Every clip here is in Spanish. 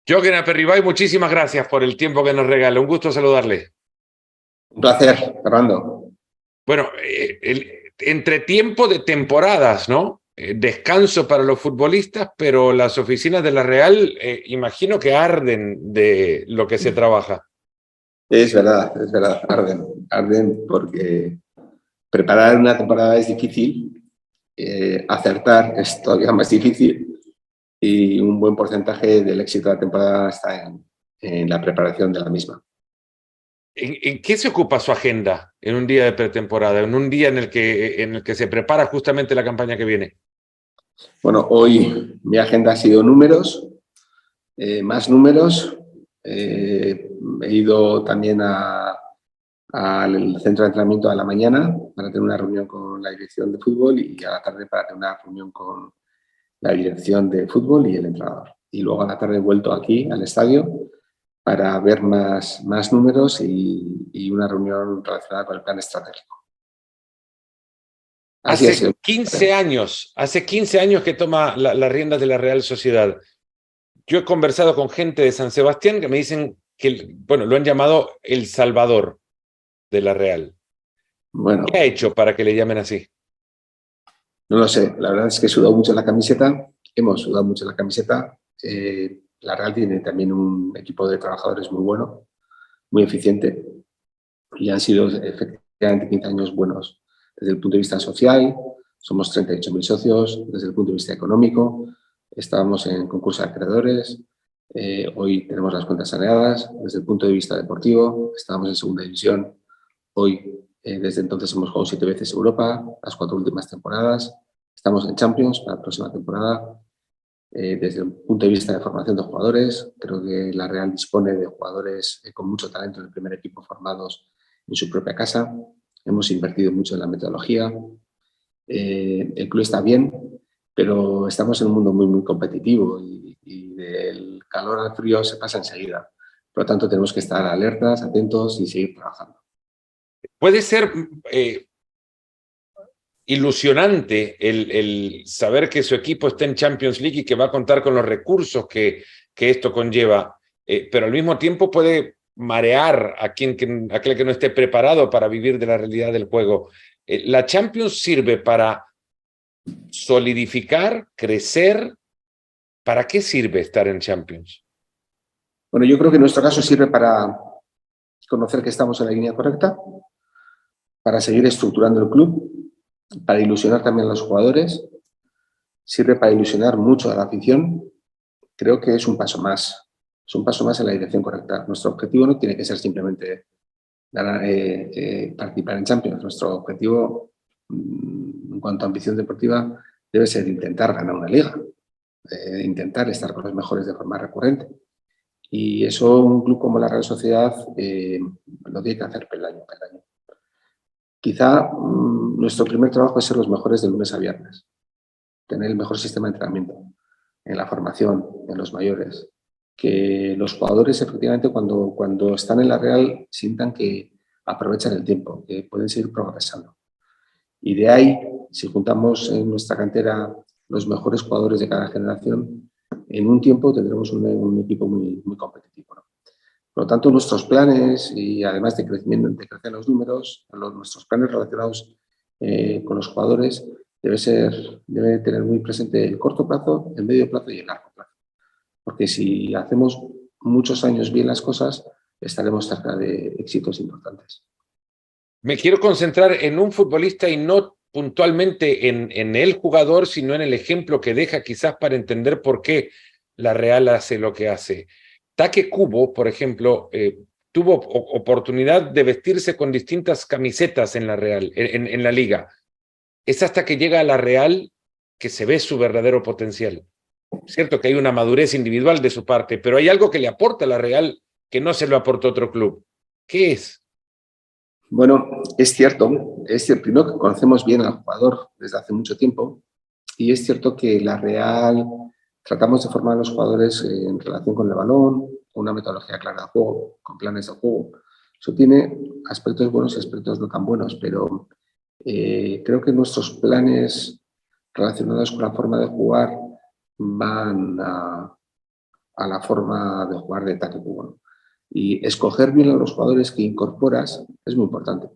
Jochen Aperribay, muchísimas gracias por el tiempo que nos regala. Un gusto saludarle. Un placer, Fernando. Bueno, entretiempo de temporadas, ¿no? Descanso para los futbolistas, pero las oficinas de la Real, imagino que arden de lo que se trabaja. Es verdad, arden porque preparar una temporada es difícil, acertar es todavía más difícil y un buen porcentaje del éxito de la temporada está en la preparación de la misma. ¿En qué se ocupa su agenda en un día de pretemporada, en un día en el que se prepara justamente la campaña que viene? Bueno, hoy mi agenda ha sido números, más números. He ido también al centro de entrenamiento a la mañana para tener una reunión con la dirección de fútbol y a la tarde para tener una reunión con la dirección de fútbol y el entrenador. Y luego a la tarde he vuelto aquí al estadio para ver más números y una reunión relacionada con el plan estratégico. Así ha sido. Hace 15 años que toma las riendas de la Real Sociedad. Yo he conversado con gente de San Sebastián que me dicen que, bueno, lo han llamado el Salvador de la Real. Bueno, ¿Qué ha hecho para que le llamen así? no lo sé, la verdad es que he sudado mucho la camiseta, hemos sudado mucho la camiseta. La Real tiene también un equipo de trabajadores muy bueno, muy eficiente y han sido efectivamente 15 años buenos desde el punto de vista social. Somos 38.000 socios, desde el punto de vista económico estábamos en concurso de acreedores, hoy tenemos las cuentas saneadas. Desde el punto de vista deportivo estábamos en segunda división, hoy desde entonces hemos jugado 7 veces Europa, las 4 últimas temporadas, estamos en Champions para la próxima temporada. Desde el punto de vista de formación de jugadores, creo que la Real dispone de jugadores con mucho talento en el primer equipo formados en su propia casa. Hemos invertido mucho en la metodología. El club está bien, pero estamos en un mundo muy competitivo y del calor al frío se pasa enseguida. Por lo tanto, tenemos que estar alertas, atentos y seguir trabajando. Puede ser ilusionante el saber que su equipo está en Champions League y que va a contar con los recursos que esto conlleva, pero al mismo tiempo puede marear a aquel que no esté preparado para vivir de la realidad del juego. ¿La Champions sirve para solidificar, crecer? ¿Para qué sirve estar en Champions? Bueno, yo creo que en nuestro caso sirve para conocer que estamos en la línea correcta, para seguir estructurando el club, para ilusionar también a los jugadores, sirve para ilusionar mucho a la afición. Creo que es un paso más en la dirección correcta. Nuestro objetivo no tiene que ser simplemente participar en Champions. Nuestro objetivo, en cuanto a ambición deportiva, debe ser intentar ganar una liga, intentar estar con los mejores de forma recurrente. Y eso un club como la Real Sociedad lo tiene que hacer peldaño. Quizá nuestro primer trabajo es ser los mejores de lunes a viernes, tener el mejor sistema de entrenamiento en la formación, en los mayores, que los jugadores efectivamente cuando están en la Real sientan que aprovechan el tiempo, que pueden seguir progresando. Y de ahí, si juntamos en nuestra cantera los mejores jugadores de cada generación, en un tiempo tendremos un equipo muy competitivo, ¿no? Por lo tanto, nuestros planes, y además de crecimiento, de crecer los números, nuestros planes relacionados con los jugadores, debe tener muy presente el corto plazo, el medio plazo y el largo plazo. Porque si hacemos muchos años bien las cosas, estaremos cerca de éxitos importantes. Me quiero concentrar en un futbolista y no puntualmente en el jugador, sino en el ejemplo que deja, quizás para entender por qué la Real hace lo que hace. Taque Kubo, por ejemplo, tuvo oportunidad de vestirse con distintas camisetas en la Real, en la liga. Es hasta que llega a la Real que se ve su verdadero potencial. Cierto que hay una madurez individual de su parte, pero hay algo que le aporta a la Real que no se lo aportó otro club. ¿Qué es? Bueno, es cierto primero que conocemos bien al jugador desde hace mucho tiempo y es cierto que la Real tratamos de formar a los jugadores en relación con el balón, con una metodología clara de juego, con planes de juego. Eso tiene aspectos buenos y aspectos no tan buenos, pero creo que nuestros planes relacionados con la forma de jugar van a a la forma de jugar de Taque Kubo, ¿no? Y escoger bien a los jugadores que incorporas es muy importante.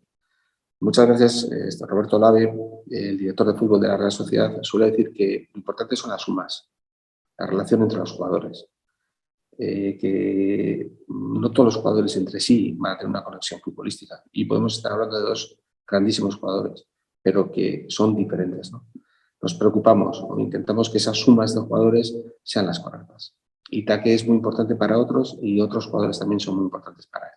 Muchas veces Roberto Lave, el director de fútbol de la Real Sociedad, suele decir que lo importante son las sumas, la relación entre los jugadores. Que no todos los jugadores entre sí van a tener una conexión futbolística y podemos estar hablando de dos grandísimos jugadores, pero que son diferentes, ¿no? Nos preocupamos o intentamos que esas sumas de jugadores sean las correctas. Y Taque es muy importante para otros y otros jugadores también son muy importantes para él.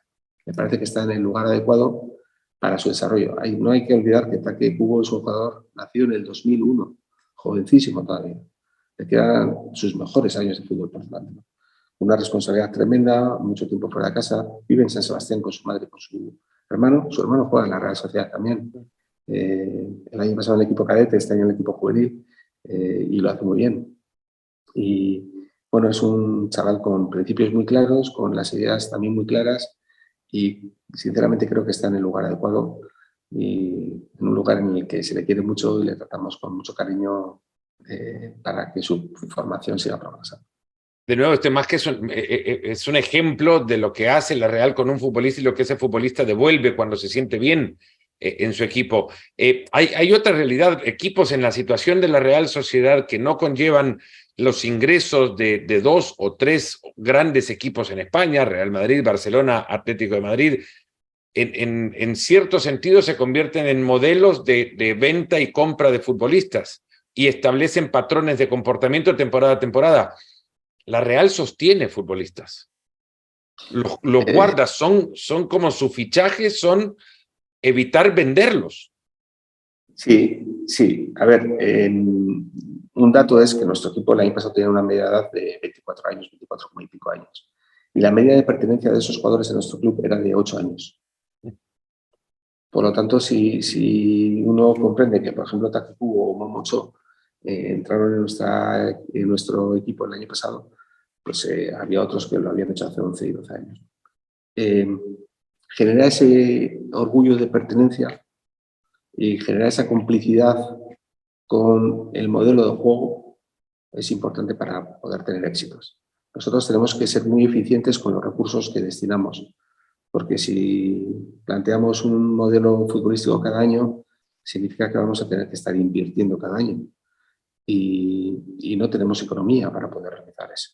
Me parece que está en el lugar adecuado para su desarrollo. No hay que olvidar que Taque Kubo es un jugador nacido en el 2001, jovencísimo todavía. Le quedan sus mejores años de fútbol por delante, ¿no? Una responsabilidad tremenda, mucho tiempo fuera de casa, vive en San Sebastián con su madre y con su hermano juega en la Real Sociedad también. El año pasado en el equipo cadete, este año en el equipo juvenil, y lo hace muy bien. Y bueno, es un chaval con principios muy claros, con las ideas también muy claras y sinceramente creo que está en el lugar adecuado y en un lugar en el que se le quiere mucho y le tratamos con mucho cariño para que su formación siga progresando. De nuevo, más que es un ejemplo de lo que hace la Real con un futbolista y lo que ese futbolista devuelve cuando se siente bien en su equipo. Hay otra realidad, equipos en la situación de la Real Sociedad que no conllevan los ingresos de dos o tres grandes equipos en España, Real Madrid, Barcelona, Atlético de Madrid, en cierto sentido se convierten en modelos de venta y compra de futbolistas y establecen patrones de comportamiento temporada a temporada. La Real sostiene futbolistas. Los guardas son como su fichaje, son evitar venderlos. Sí, sí. A ver, un dato es que nuestro equipo el año pasado tenía una media edad de 24 años, 24,5 años. Y la media de pertenencia de esos jugadores en nuestro club era de 8 años. Por lo tanto, si uno comprende que, por ejemplo, Taque Kubo o Momocho entraron en nuestro equipo el año pasado, pues había otros que lo habían hecho hace 11 y 12 años. Genera ese orgullo de pertenencia y generar esa complicidad con el modelo de juego es importante para poder tener éxitos. Nosotros tenemos que ser muy eficientes con los recursos que destinamos, porque si planteamos un modelo futbolístico cada año, significa que vamos a tener que estar invirtiendo cada año y no tenemos economía para poder realizar eso.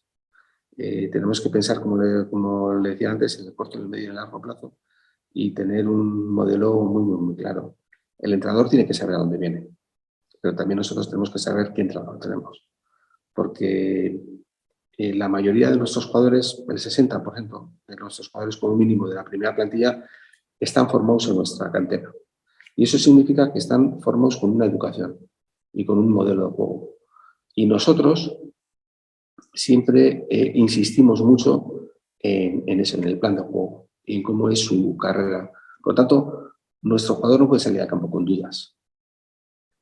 Tenemos que pensar, como le decía antes, en el corto, en el medio y en el largo plazo y tener un modelo muy, muy, muy claro. El entrenador tiene que saber a dónde viene, pero también nosotros tenemos que saber qué entrenador tenemos, porque la mayoría de nuestros jugadores, el 60% de nuestros jugadores como mínimo de la primera plantilla, están formados en nuestra cantera. Y eso significa que están formados con una educación y con un modelo de juego. Y nosotros siempre insistimos mucho en eso, en el plan de juego y en cómo es su carrera. Por lo tanto, nuestro jugador no puede salir al campo con dudas.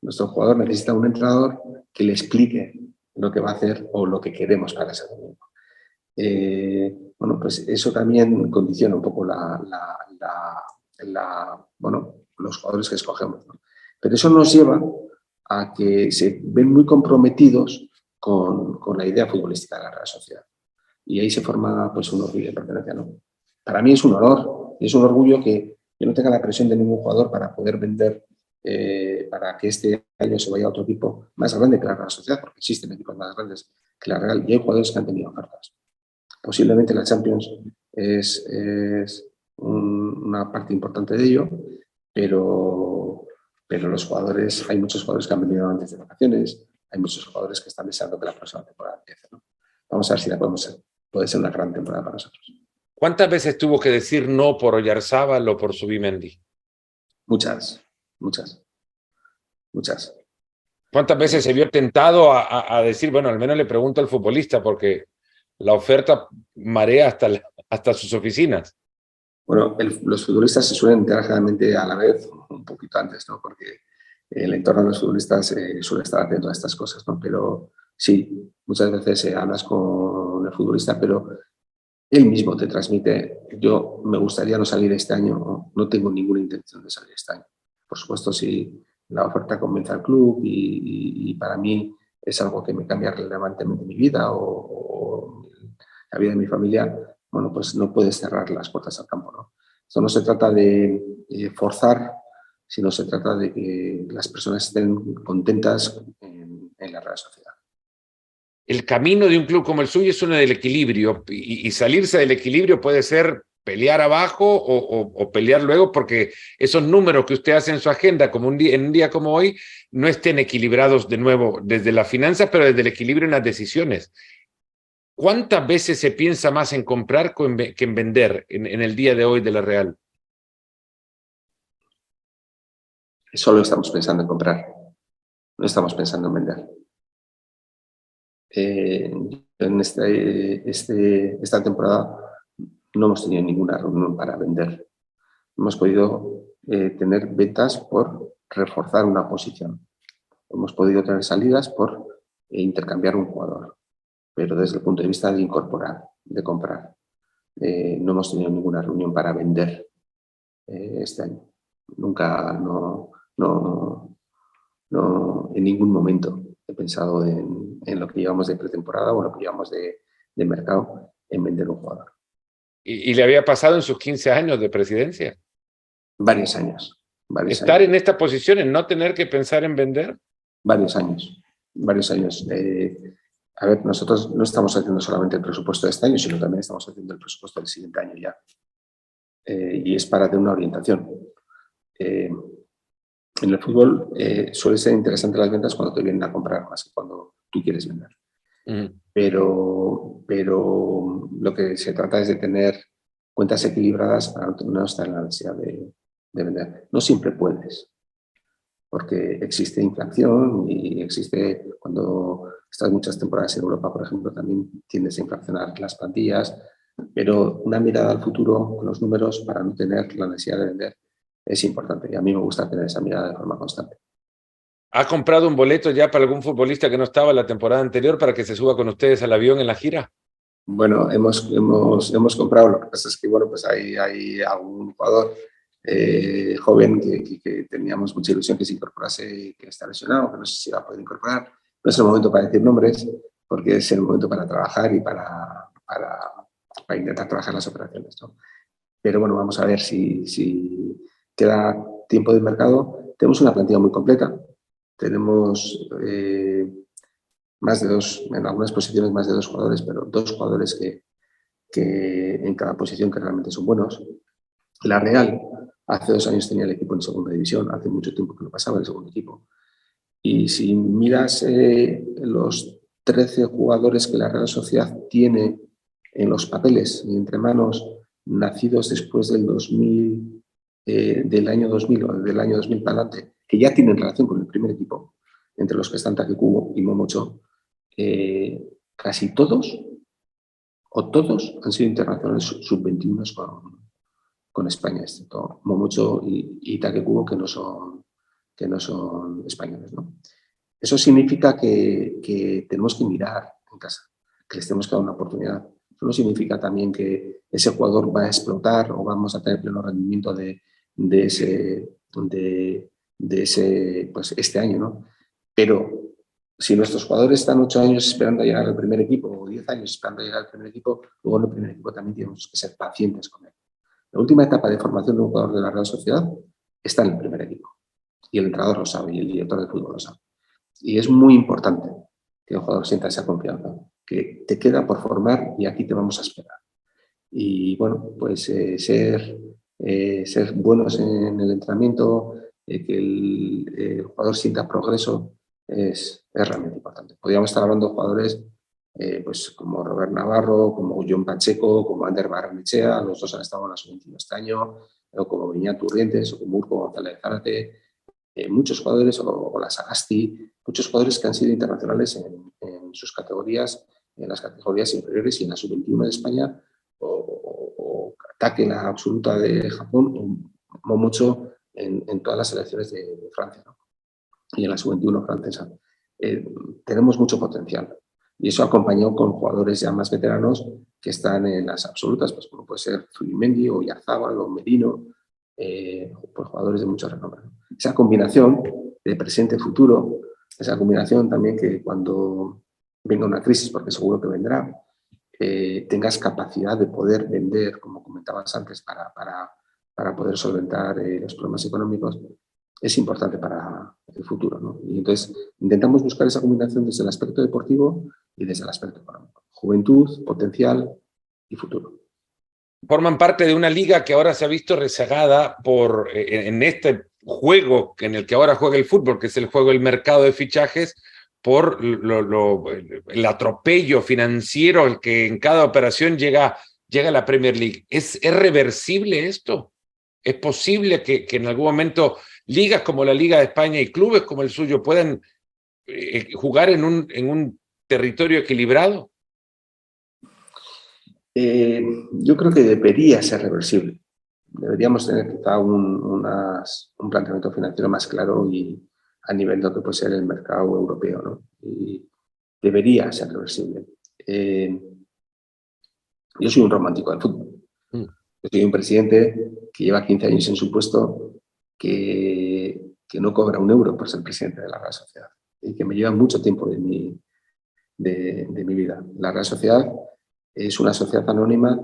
Nuestro jugador necesita un entrenador que le explique lo que va a hacer o lo que queremos para ese domingo. Bueno, pues eso también condiciona un poco los jugadores que escogemos, ¿no? Pero eso nos lleva a que se ven muy comprometidos con la idea futbolística de la Real Sociedad. Y ahí se forma pues, un orgullo de pertenencia, ¿no? Para mí es un honor y es un orgullo que no tenga la presión de ningún jugador para poder vender, para que este año se vaya a otro equipo más grande que la Real Sociedad, porque existen equipos más grandes que la Real y hay jugadores que han tenido ofertas. Posiblemente la Champions es una parte importante de ello, pero los jugadores, hay muchos jugadores que han venido antes de vacaciones, hay muchos jugadores que están deseando que la próxima temporada empiece, ¿no? Vamos a ver si la podemos ser. Puede ser una gran temporada para nosotros. ¿Cuántas veces tuvo que decir no por Oyarzábal o por Zubimendi? Muchas, muchas, muchas. ¿Cuántas veces se vio tentado a decir, bueno, al menos le pregunto al futbolista, porque la oferta marea hasta sus oficinas? Bueno, los futbolistas se suelen enterar generalmente a la vez, un poquito antes, ¿no? Porque el entorno de los futbolistas suele estar atento a estas cosas, ¿no? Pero sí, muchas veces hablas con el futbolista, pero él mismo te transmite, yo me gustaría no salir este año, no tengo ninguna intención de salir este año. Por supuesto, si la oferta convence al club y para mí es algo que me cambia relevantemente mi vida o la vida de mi familia, bueno, pues no puedes cerrar las puertas al campo, ¿no? Esto no se trata de forzar, sino se trata de que las personas estén contentas en la Real Sociedad. El camino de un club como el suyo es uno del equilibrio, y salirse del equilibrio puede ser pelear abajo o pelear luego, porque esos números que usted hace en su agenda, como en un día como hoy, no estén equilibrados de nuevo desde las finanzas, pero desde el equilibrio en las decisiones. ¿Cuántas veces se piensa más en comprar que en vender en el día de hoy de la Real? Solo estamos pensando en comprar, no estamos pensando en vender. En esta temporada no hemos tenido ninguna reunión para vender. Hemos podido tener ventas por reforzar una posición. Hemos podido tener salidas por intercambiar un jugador, pero desde el punto de vista de incorporar, de comprar. No hemos tenido ninguna reunión para vender este año. Nunca, en ningún momento he pensado en lo que llevamos de pretemporada o lo que llevamos de mercado en vender un jugador. ¿Y le había pasado en sus 15 años de presidencia? Varios años. ¿Estar en esta posición, en no tener que pensar en vender? Varios años. A ver, nosotros no estamos haciendo solamente el presupuesto de este año, sino también estamos haciendo el presupuesto del siguiente año ya. Y es para tener una orientación. En el fútbol suele ser interesante las ventas cuando te vienen a comprar más que cuando tú quieres vender. Pero lo que se trata es de tener cuentas equilibradas para no estar en la necesidad de vender. No siempre puedes, porque existe inflación y existe, cuando estás muchas temporadas en Europa, por ejemplo, también tiendes a inflacionar las plantillas, pero una mirada al futuro con los números para no tener la necesidad de vender es importante, y a mí me gusta tener esa mirada de forma constante. ¿Ha comprado un boleto ya para algún futbolista que no estaba la temporada anterior para que se suba con ustedes al avión en la gira? Bueno, hemos comprado, lo que pasa es que bueno, pues hay algún jugador joven que teníamos mucha ilusión que se incorporase, que está lesionado, que no sé si va a poder incorporar. No es el momento para decir nombres, porque es el momento para trabajar y para intentar trabajar las operaciones, ¿no? Pero bueno, vamos a ver si queda tiempo de mercado. Tenemos una plantilla muy completa. Tenemos en algunas posiciones más de 2 jugadores, pero 2 jugadores que en cada posición que realmente son buenos. La Real hace 2 años tenía el equipo en segunda división, hace mucho tiempo que no pasaba el segundo equipo. Y si miras los 13 jugadores que la Real Sociedad tiene en los papeles y entre manos, nacidos después del 2000, del año 2000 o del año 2000 para adelante, que ya tienen relación con el primer equipo, entre los que están Takekubo y Momocho, casi todos o todos han sido internacionales sub-21 con España, excepto Momocho y Takekubo, que no son españoles, ¿no? Eso significa que tenemos que mirar en casa, que les tenemos que dar una oportunidad. Eso no significa también que ese jugador va a explotar o vamos a tener pleno rendimiento de ese pues este año, ¿no? Pero si nuestros jugadores están 8 años esperando a llegar al primer equipo o 10 años esperando a llegar al primer equipo, luego en el primer equipo también tenemos que ser pacientes con él. La última etapa de formación de un jugador de la Real Sociedad está en el primer equipo. Y el entrenador lo sabe y el director de fútbol lo sabe. Y es muy importante que el jugador sienta esa confianza, que te queda por formar y aquí te vamos a esperar. Y bueno, pues ser buenos en el entrenamiento, que el jugador sienta progreso, es realmente importante. Podríamos estar hablando de jugadores pues como Robert Navarro, como John Pacheco, como Ander Barrenechea, los 2 han estado en la sub-21 este año, o como Viñat Turrientes, o como Urco González Zárate, muchos jugadores, o la Sagasti, muchos jugadores que han sido internacionales en sus categorías, en las categorías inferiores y en la sub-21 de España, o Take, la absoluta de Japón, o mucho en todas las selecciones de Francia, ¿no? Y en la sub-21 francesa. Tenemos mucho potencial. Y eso acompañado con jugadores ya más veteranos que están en las absolutas, pues como puede ser Zubimendi o Yarzábal o Merino, pues jugadores de mucho renombre. Esa combinación de presente-futuro, esa combinación también que cuando venga una crisis, porque seguro que vendrá, tengas capacidad de poder vender, como comentabas antes, para poder solventar los problemas económicos, es importante para el futuro, ¿no? Y entonces intentamos buscar esa combinación desde el aspecto deportivo y desde el aspecto económico. Juventud, potencial y futuro. Forman parte de una liga que ahora se ha visto rezagada en este juego en el que ahora juega el fútbol, que es el juego del mercado de fichajes, por el atropello financiero al que en cada operación llega la Premier League. ¿Es reversible esto? ¿Es posible que en algún momento ligas como la Liga de España y clubes como el suyo puedan jugar en un territorio equilibrado? Yo creo que debería ser reversible. Deberíamos tener quizá un planteamiento financiero más claro y a nivel de lo que puede ser el mercado europeo, ¿no? Y debería ser reversible. Yo soy un romántico del fútbol. Yo soy un presidente que lleva 15 años en su puesto, que no cobra un euro por ser presidente de la Real Sociedad y que me lleva mucho tiempo de mi vida. La Real Sociedad es una sociedad anónima,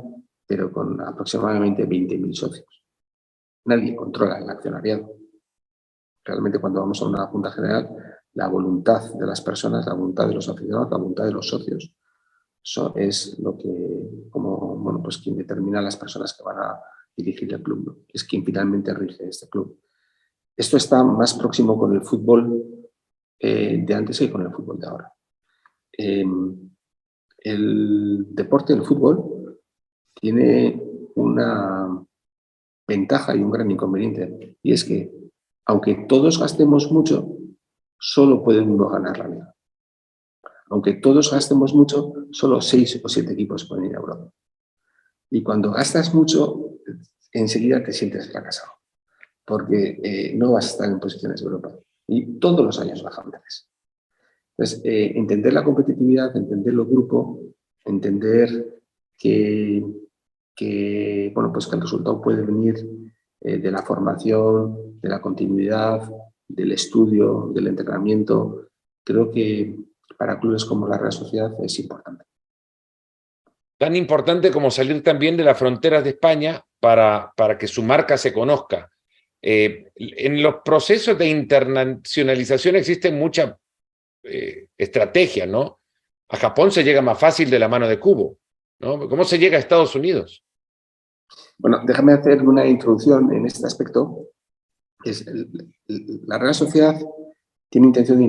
pero con aproximadamente 20.000 socios. Nadie controla el accionariado. Realmente, cuando vamos a una junta general, la voluntad de las personas, la voluntad de los aficionados, la voluntad de los socios es lo que, pues quien determina a las personas que van a dirigir el club, ¿no? Es quien finalmente rige este club. Esto está más próximo con el fútbol de antes que con el fútbol de ahora. El deporte, el fútbol, tiene una ventaja y un gran inconveniente, y es que, aunque todos gastemos mucho, solo puede uno ganar la liga. Aunque todos gastemos mucho, solo 6 o 7 equipos pueden ir a Europa. Y cuando gastas mucho, enseguida te sientes fracasado, porque no vas a estar en posiciones de Europa. Y todos los años bajan veces. Entonces, entender la competitividad, entender los grupos, entender que el resultado puede venir de la formación, de la continuidad, del estudio, del entrenamiento, creo que para clubes como la Real Sociedad es importante. Tan importante como salir también de las fronteras de España para que su marca se conozca. En los procesos de internacionalización existen muchas estrategias, ¿no? A Japón se llega más fácil de la mano de Kubo, ¿no? ¿Cómo se llega a Estados Unidos? Bueno, déjame hacer una introducción en este aspecto. La Real Sociedad tiene intención de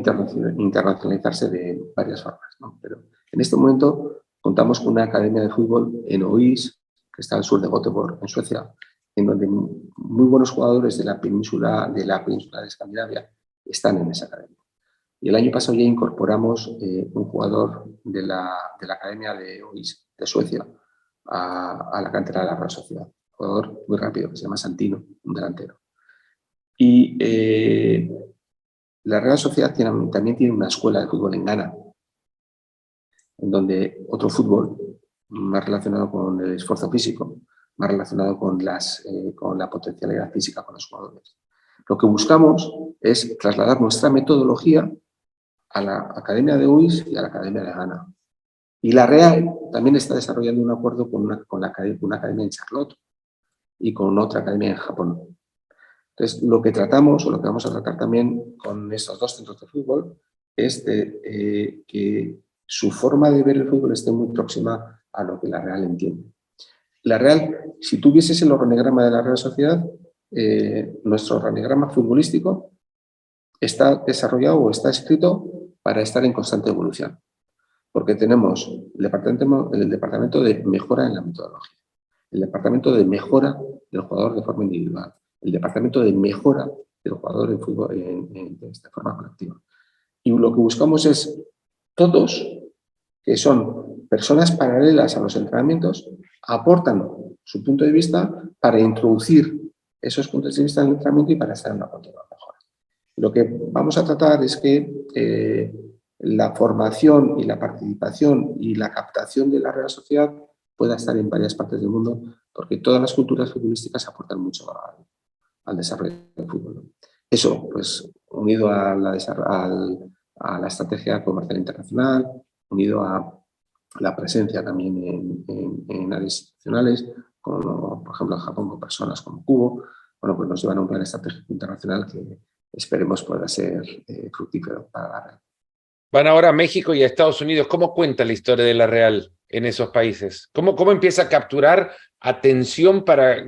internacionalizarse de varias formas, ¿no? Pero en este momento contamos con una academia de fútbol en Ois, que está al sur de Göteborg, en Suecia, en donde muy buenos jugadores de la península de Escandinavia están en esa academia. Y el año pasado ya incorporamos un jugador de la academia de Ois, de Suecia, a la cantera de la Real Sociedad. Un jugador muy rápido, que se llama Santino, un delantero. Y la Real Sociedad también tiene una escuela de fútbol en Ghana, en donde otro fútbol más relacionado con el esfuerzo físico, más relacionado con la potencialidad física con los jugadores. Lo que buscamos es trasladar nuestra metodología a la Academia de UIS y a la Academia de Ghana. Y la Real también está desarrollando un acuerdo con una academia en Charlotte y con otra academia en Japón. Entonces, lo que tratamos, o lo que vamos a tratar también con estos dos centros de fútbol, es que su forma de ver el fútbol esté muy próxima a lo que la Real entiende. La Real, si tuvieses el organigrama de la Real Sociedad, nuestro organigrama futbolístico está desarrollado o está escrito para estar en constante evolución, porque tenemos el departamento de mejora en la metodología, el departamento de mejora del jugador de forma individual, el departamento de mejora del jugador de fútbol de forma colectiva. Y lo que buscamos es todos, que son personas paralelas a los entrenamientos, aportan su punto de vista para introducir esos puntos de vista en el entrenamiento y para estar en una continua mejora. Lo que vamos a tratar es que la formación y la participación y la captación de la Real Sociedad pueda estar en varias partes del mundo, porque todas las culturas futbolísticas aportan mucho al desarrollo del fútbol. Eso, pues, unido a la estrategia comercial internacional, unido a la presencia también en áreas institucionales, como por ejemplo en Japón con personas como Cubo, bueno, pues nos llevan a un plan estratégico internacional que esperemos pueda ser fructífero para la red. Van ahora a México y a Estados Unidos. ¿Cómo cuenta la historia de la Real en esos países? ¿Cómo empieza a capturar atención para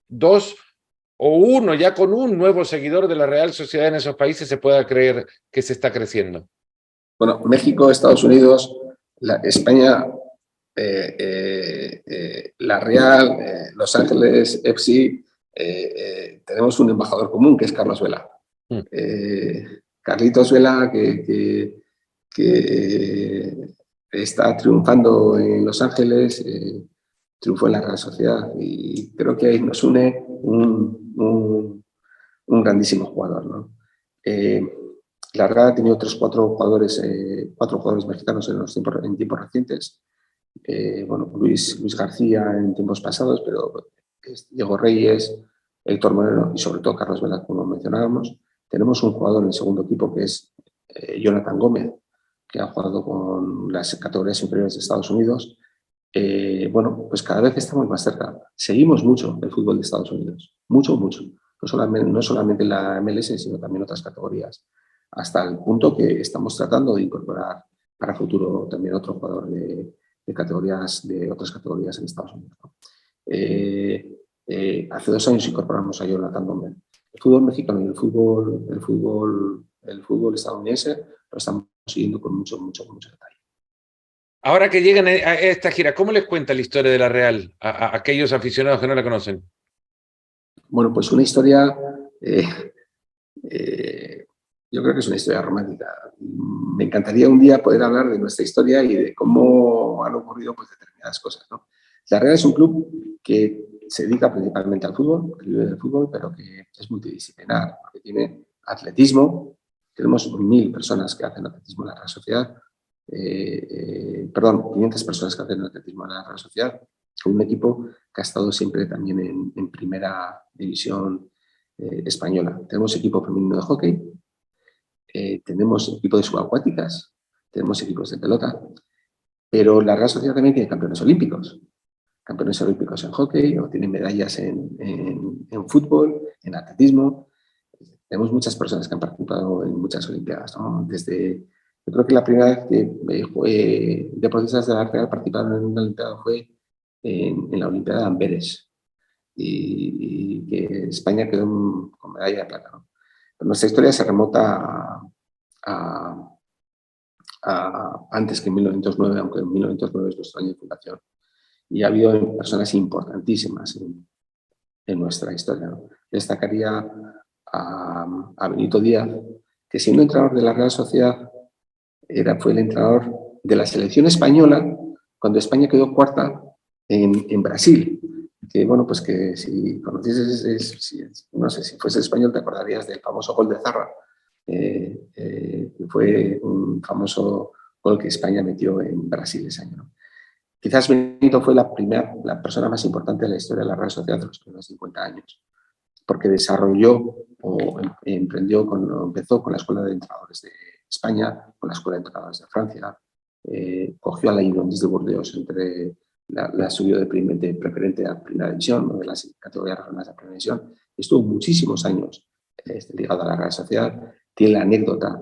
dos o uno, ya con un nuevo seguidor de la Real Sociedad en esos países se pueda creer que se está creciendo? Bueno, México, Estados Unidos, España, la Real, Los Ángeles, FC, tenemos un embajador común que es Carlos Vela. Carlitos Vela, que está triunfando en Los Ángeles, triunfó en la Real Sociedad y creo que ahí nos une un grandísimo jugador, ¿no? La Real ha tenido cuatro jugadores mexicanos en tiempos recientes. Bueno, Luis García en tiempos pasados, pero Diego Reyes, Héctor Moreno y sobre todo Carlos Vela, como mencionábamos. Tenemos un jugador en el segundo equipo que es Jonathan Gómez, que ha jugado con las categorías inferiores de Estados Unidos. Bueno, pues cada vez estamos más cerca. Seguimos mucho el fútbol de Estados Unidos, mucho. No solamente la MLS, sino también otras categorías, hasta el punto que estamos tratando de incorporar para futuro también otro jugador de otras categorías en Estados Unidos, ¿no? Hace 2 años incorporamos a Jonathan Gómez. El fútbol mexicano y el fútbol estadounidense lo estamos siguiendo con mucho detalle. Ahora que llegan a esta gira, ¿cómo les cuenta la historia de la Real a aquellos aficionados que no la conocen? Bueno, pues una historia, yo creo que es una historia romántica. Me encantaría un día poder hablar de nuestra historia y de cómo han ocurrido pues, determinadas cosas, ¿no? La Real es un club que se dedica principalmente al fútbol, que vive del fútbol, pero que es multidisciplinar, porque tiene atletismo. Tenemos 1.000 personas que hacen atletismo en la Real Sociedad. 500 personas que hacen atletismo en la Real Sociedad, con un equipo que ha estado siempre también en primera división española. Tenemos equipo femenino de hockey, tenemos equipo de subacuáticas, tenemos equipos de pelota, pero la Real Sociedad también tiene campeones olímpicos en hockey, o tienen medallas en fútbol, en atletismo. Tenemos muchas personas que han participado en muchas olimpiadas, ¿no? Yo creo que la primera vez que deportistas de la Real participaron en una olimpiada fue en la Olimpiada de Amberes, y que España quedó con medalla de plata, ¿no? Pero nuestra historia se remota a antes que en 1909, aunque en 1909 es nuestro año de fundación. Y ha habido personas importantísimas en nuestra historia, ¿no? Destacaría a Benito Díaz, que siendo entrenador de la Real Sociedad, fue el entrenador de la selección española cuando España quedó cuarta en Brasil. Que bueno, pues que si conocieses, no sé, si fuese español te acordarías del famoso gol de Zarra, que fue un famoso gol que España metió en Brasil ese año, ¿no? Quizás Benito fue la persona más importante de la historia de la Real Sociedad de los primeros 50 años, porque desarrolló o empezó con la Escuela de Entrenadores de España, con la Escuela de Entrenadores de Francia, cogió a la Girondins de Burdeos, la subió de preferente a primera división, ¿no? De las categorías regionales a primera división, estuvo muchísimos años ligado a la Real Sociedad. Tiene la anécdota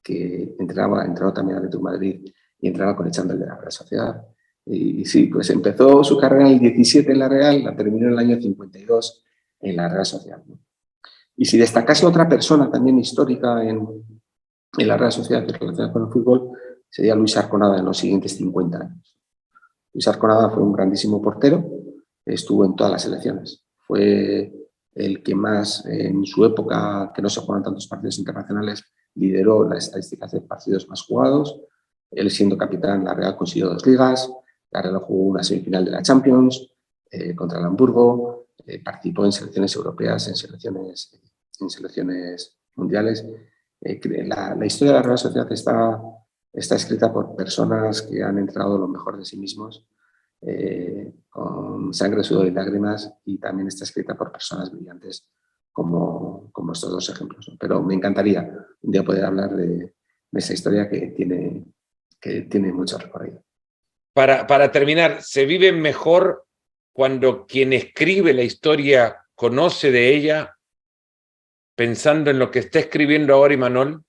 que entrenó también a Atlético de Madrid y entrenaba con el chándal de la Real Sociedad. Y sí, pues empezó su carrera en el 17 en la Real, la terminó en el año 52 en la Real Sociedad, ¿no? Y si destacase otra persona también histórica en la Real Sociedad relacionada con el fútbol, sería Luis Arconada en los siguientes 50 años. Luis Arconada fue un grandísimo portero, estuvo en todas las selecciones. Fue el que más, en su época, que no se juegan tantos partidos internacionales, lideró las estadísticas de partidos más jugados. Él, siendo capitán, la Real consiguió 2 ligas, la Real jugó una semifinal de la Champions contra el Hamburgo, participó en selecciones europeas, en selecciones mundiales. La historia de la Real Sociedad está escrita por personas que han entregado lo mejor de sí mismos, con sangre, sudor y lágrimas, y también está escrita por personas brillantes como estos 2 ejemplos, ¿no? Pero me encantaría un día poder hablar de esa historia que tiene mucho recorrido. Para terminar, ¿se vive mejor cuando quien escribe la historia conoce de ella, pensando en lo que está escribiendo ahora Imanol?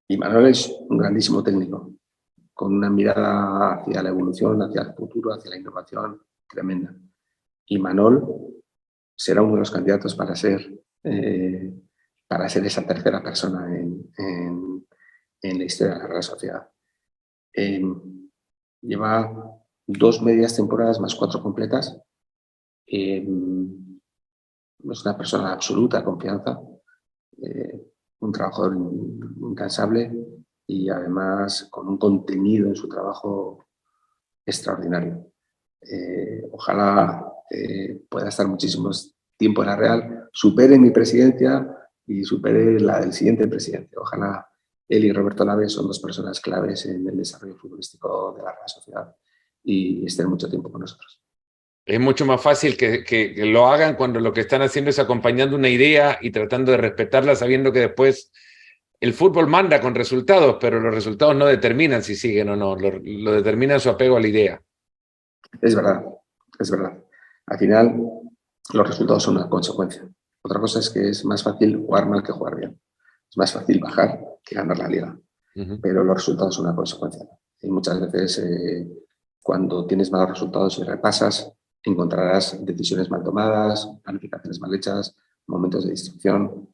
Imanol es un grandísimo técnico, con una mirada hacia la evolución, hacia el futuro, hacia la innovación tremenda. Imanol será uno de los candidatos para ser esa tercera persona en la historia de la Real Sociedad. Lleva 2 medias temporadas más 4 completas. Es una persona de absoluta confianza, un trabajador incansable y además con un contenido en su trabajo extraordinario. Ojalá pueda estar muchísimo tiempo en la Real, supere mi presidencia y supere la del siguiente presidente. Ojalá él y Roberto Laves son 2 personas claves en el desarrollo futbolístico de la Real Sociedad y estén mucho tiempo con nosotros. Es mucho más fácil que lo hagan cuando lo que están haciendo es acompañando una idea y tratando de respetarla, sabiendo que después el fútbol manda con resultados, pero los resultados no determinan si siguen o no, lo determina su apego a la idea. Es verdad, es verdad. Al final, los resultados son una consecuencia. Otra cosa es que es más fácil jugar mal que jugar bien. Es más fácil bajar que ganar la liga. Pero los resultados son una consecuencia. Y muchas veces, cuando tienes malos resultados y repasas, encontrarás decisiones mal tomadas, planificaciones mal hechas, momentos de distracción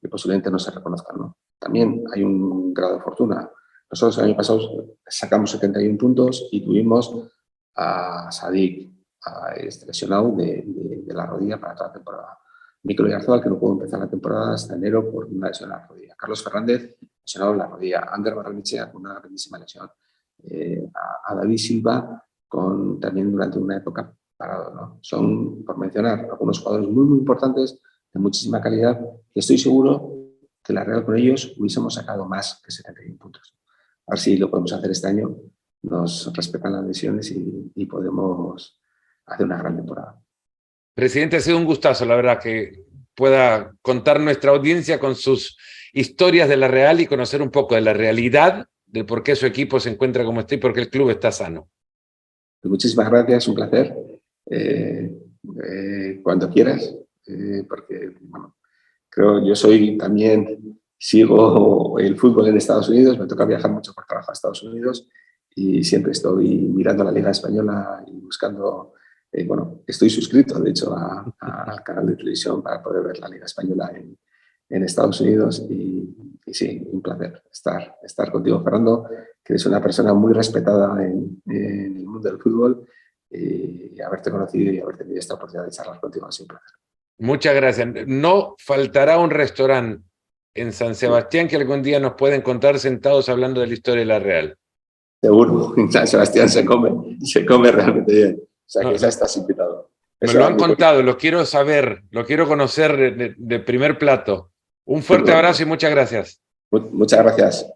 que posiblemente no se reconozcan, ¿no? También hay un grado de fortuna. Nosotros el año pasado sacamos 71 puntos y tuvimos a Sadik lesionado de la rodilla para toda la temporada. Mikel Oyarzabal, que no pudo empezar la temporada hasta enero por una lesión en la rodilla. Carlos Fernández, lesionado en la rodilla. Ander Barrenechea, con una grandísima lesión. A David Silva, también durante una época parado, ¿no? Son, por mencionar, algunos jugadores muy, muy importantes, de muchísima calidad, que estoy seguro que la Real con ellos hubiésemos sacado más que 71 puntos. A ver si lo podemos hacer este año, nos respetan las lesiones y podemos hacer una gran temporada. Presidente, ha sido un gustazo, la verdad, que pueda contar nuestra audiencia con sus historias de la Real y conocer un poco de la realidad de por qué su equipo se encuentra como está y por qué el club está sano. Pues muchísimas gracias, un placer. Cuando quieras, porque bueno, yo sigo el fútbol en Estados Unidos, me toca viajar mucho por trabajo a Estados Unidos y siempre estoy mirando la Liga Española y buscando, estoy suscrito de hecho al canal de televisión para poder ver la Liga Española en Estados Unidos y sí, un placer estar contigo, Fernando, que eres una persona muy respetada en el mundo del fútbol y haberte conocido y haber tenido esta oportunidad de charlar contigo ha sido un placer. Muchas gracias. No faltará un restaurante en San Sebastián que algún día nos pueda encontrar sentados hablando de la historia de la Real. Seguro, en San Sebastián se come realmente bien. O sea que ya estás invitado. Me lo han contado, lo quiero saber, lo quiero conocer de primer plato. Un fuerte abrazo y muchas gracias. Muchas gracias.